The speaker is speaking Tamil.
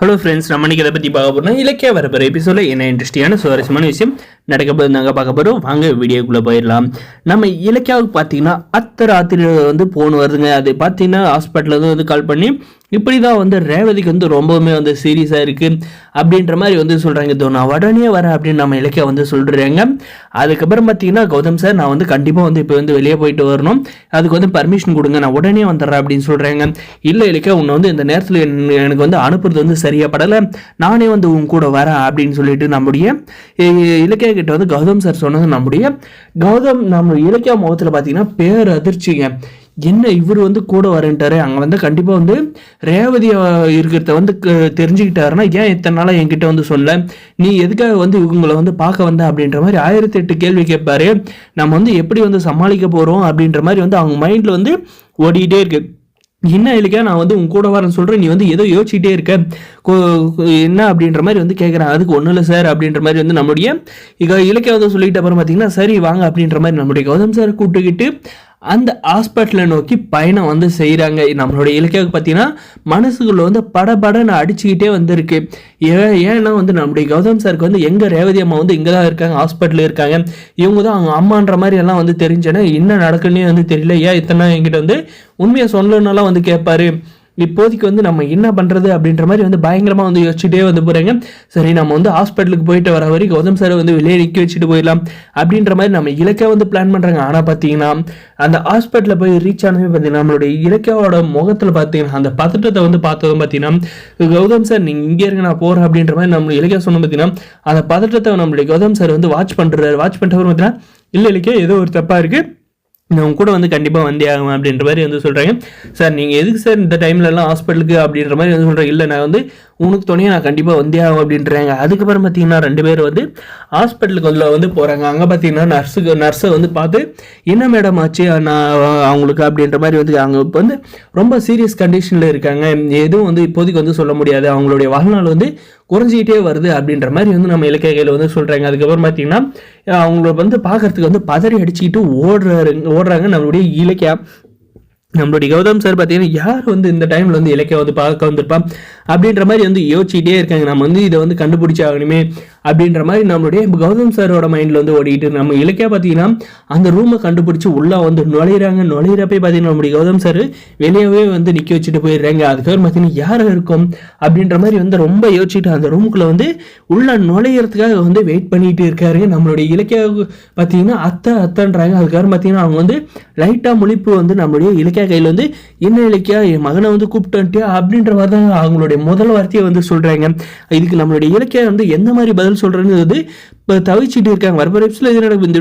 ஹலோ ஃப்ரெண்ட்ஸ், நம்ம இன்னைக்கு இதை பற்றி பார்க்க போகிறோம். இலக்கிய வரப்போகிற எபிசோடில் என்ன இன்ட்ரெஸ்டிங்கான சுவாரஸ்யமான விஷயம் நடக்க போது நாங்கள் பார்க்க போகிறோம். வாங்க வீடியோக்குள்ளே போயிடலாம். நம்ம இலக்கியாவுக்கு பார்த்தீங்கன்னா ராத்திரி வந்து ஃபோன் வருதுங்க. அது பார்த்தீங்கன்னா ஹாஸ்பிட்டலில் வந்து கால் பண்ணி இப்படி தான் வந்து ரேவதிக்கு வந்து ரொம்பவுமே வந்து சீரியஸாக இருக்குது அப்படின்ற மாதிரி வந்து சொல்கிறாங்க. இதோ நான் உடனே வரேன் அப்படின்னு நம்ம இலக்கியா வந்து சொல்கிறாங்க. அதுக்கப்புறம் பார்த்தீங்கன்னா கௌதம் சார், நான் வந்து கண்டிப்பாக வந்து இப்போ வந்து வெளியே போயிட்டு வரணும், அதுக்கு வந்து பர்மிஷன் கொடுங்க, நான் உடனே வந்துடுறேன் அப்படின்னு சொல்கிறாங்க. இல்லை இலக்கியா, உன்னை வந்து இந்த நேரத்தில் எனக்கு வந்து அனுப்புறது வந்து சரியா படலை, நானே வந்து உன் கூட வரேன் அப்படின்னு சொல்லிட்டு நம்முடைய இலக்கியா கிட்ட வந்து கௌதம் சார் சொன்னது. நம்ம இலக்கியா முகத்தில் பார்த்தீங்கன்னா பேர் அதிர்ச்சிங்க. என்ன இவர் வந்து கூட வரேன்ட்டாரு, அங்கே வந்து கண்டிப்பாக வந்து ரேவதி இருக்கிறத வந்து தெரிஞ்சுக்கிட்டாருன்னா ஏன் இத்தனை நாளாக என்கிட்ட வந்து சொல்ல, நீ எதுக்காக வந்து இவங்களை வந்து பார்க்க வந்த அப்படின்ற மாதிரி 1008 கேள்வி கேட்பாரு. நம்ம வந்து எப்படி வந்து சமாளிக்க போகிறோம் அப்படின்ற மாதிரி வந்து அவங்க மைண்டில் வந்து ஓடிக்கிட்டே இருக்கு. என்ன இல்லைக்கா, நான் வந்து உன் கூட வரேன்னு சொல்கிறேன், நீ வந்து ஏதோ யோசிச்சுட்டே இருக்க என்ன அப்படின்ற மாதிரி வந்து கேட்குறேன். அதுக்கு ஒன்றும் இல்லை சார் அப்படின்ற மாதிரி வந்து நம்முடைய இலக்கிய வந்து சொல்லிட்டு அப்புறம் பார்த்தீங்கன்னா சரி வாங்க அப்படின்ற மாதிரி நம்முடைய கௌதம் சார் கூப்பிட்டுக்கிட்டு அந்த ஹாஸ்பிட்டலை நோக்கி பயணம் வந்து செய்கிறாங்க. நம்மளுடைய இலக்கியாவுக்கு பார்த்தீங்கன்னா மனசுக்குள்ள வந்து படபடன்னு அடிச்சுக்கிட்டே வந்துருக்கு. ஏன்னா வந்து நம்முடைய கௌதம் சாருக்கு வந்து எங்கே ரேவதி அம்மா வந்து இங்கே தான் இருக்காங்க, ஹாஸ்பிட்டலில் இருக்காங்க, இவங்க தான் அவங்க அம்மான்ற மாதிரி எல்லாம் வந்து தெரிஞ்சேன்னா என்ன நடக்குன்னே வந்து தெரியல. ஏன் இத்தனை என்கிட்ட வந்து உண்மையை சொல்லணுன்னாலாம் வந்து கேட்பாரு. இப்போதைக்கு வந்து நம்ம என்ன பண்ணுறது அப்படின்ற மாதிரி வந்து பயங்கரமாக வந்து யோசிச்சுட்டே வந்து போகிறாங்க. சரி, நம்ம வந்து ஹாஸ்பிட்டலுக்கு போயிட்டு வர வரைக்கும் கௌதம் சாரை வந்து வெளியே நிற்க வச்சுட்டு போயிடலாம் அப்படின்ற மாதிரி நம்ம இலக்கியா வந்து பிளான் பண்ணுறாங்க. ஆனால் பார்த்தீங்கன்னா அந்த ஹாஸ்பிட்டலில் போய் ரீச் ஆனவே பார்த்தீங்கன்னா நம்மளுடைய இலக்கியாவோட முகத்தில் பார்த்தீங்கன்னா அந்த பதட்டத்தை வந்து பார்த்ததும் பார்த்தீங்கன்னா கௌதம் சார் நீங்கள் இங்கே இருங்க, நான் போகிறேன் அப்படின்ற மாதிரி நம்ம இலக்கியா சொன்ன பார்த்தீங்கன்னா அந்த பதட்டத்தை நம்மளுடைய கௌதம் சார் வந்து வாட்ச் பண்ணுறாரு. வாட்ச் பண்ணிட்டவர் பார்த்தீங்கன்னா இல்லை இலக்கியா, ஏதோ ஒரு தப்பாக இருக்குது, நான் கூட வந்து கண்டிப்பாக வந்தே ஆகும் அப்படின்ற மாதிரி வந்து சொல்கிறாங்க. சார் நீங்கள் எதுக்கு சார் இந்த டைம்லலாம் ஹாஸ்பிட்டலுக்கு அப்படின்ற மாதிரி வந்து சொல்கிறேன். இல்லை, நான் வந்து உனக்கு துணையாக நான் கண்டிப்பாக வந்தே ஆகும் அப்படின்றாங்க. அதுக்கப்புறம் பார்த்தீங்கன்னா 2 பேர் வந்து ஹாஸ்பிட்டலுக்கு வந்து போகிறாங்க. அங்கே பார்த்தீங்கன்னா நர்ஸை வந்து பார்த்து என்ன மேடம் ஆச்சு நான் அவங்களுக்கு அப்படின்ற மாதிரி வந்து அவங்க இப்போ வந்து ரொம்ப சீரியஸ் கண்டிஷனில் இருக்காங்க, எதுவும் வந்து இப்போதைக்கு வந்து சொல்ல முடியாது, அவங்களுடைய வாழ்நாள் வந்து குறைஞ்சிக்கிட்டே வருது அப்படின்ற மாதிரி வந்து நம்ம இலக்கியகையில் வந்து சொல்கிறாங்க. அதுக்கப்புறம் பார்த்தீங்கன்னா அவங்கள வந்து பார்க்கறதுக்கு வந்து பதறி அடிச்சுக்கிட்டு ஓடுறாங்க நம்மளுடைய இலக்கியா. நம்மளுடைய கௌதம் சார் பார்த்தீங்கன்னா யார் வந்து இந்த டைமில் வந்து இலக்கிய வந்து பார்க்க வந்திருப்பான் அப்படின்ற மாதிரி வந்து யோசிச்சுட்டே இருக்காங்க. நம்ம வந்து இதை வந்து கண்டுபிடிச்சி ஆகணுமே அப்படின்ற மாதிரி நம்மளுடைய கௌதம் சாரோட மைண்டில் வந்து ஓடிக்கிட்டு நம்ம இலக்கியா பார்த்தீங்கன்னா அந்த ரூமை கண்டுபிடிச்சி உள்ளே வந்து நுழையிறப்பே பார்த்தீங்கன்னா நம்மளுடைய கௌதம் சார் வெளியவே வந்து நிற்க வச்சுட்டு போயிடுறாங்க. அதுக்கப்புறம் பார்த்தீங்கன்னா யார் இருக்கும் அப்படின்ற மாதிரி வந்து ரொம்ப யோசிச்சுட்டு அந்த ரூமுக்குள்ளே வந்து உள்ள நுழையிறதுக்காக வந்து வெயிட் பண்ணிட்டு இருக்காரு. நம்மளுடைய இலக்கியாவுக்கு பார்த்தீங்கன்னா அத்தைன்றாங்க. அதுக்கப்புறம் பார்த்தீங்கன்னா அவங்க வந்து லைட்டாக முழிப்பு வந்து நம்மளுடைய இலக்கிய கையில் வந்து என்ன இலக்கியா, என் மகனை வந்து கூப்பிட்டு அப்படின்ற மாதிரி தான் அவங்களுடைய முதல் வார்த்தையை வந்து சொல்றாங்க. இதுக்கு நம்மளுடைய இலக்கியா வந்து எந்த மாதிரி பதில் சொல்றேன்னு வந்து தவிச்சிட்டு இருக்காங்க. வரப்போ எபிசோட்ல இது நடக்கும். இந்த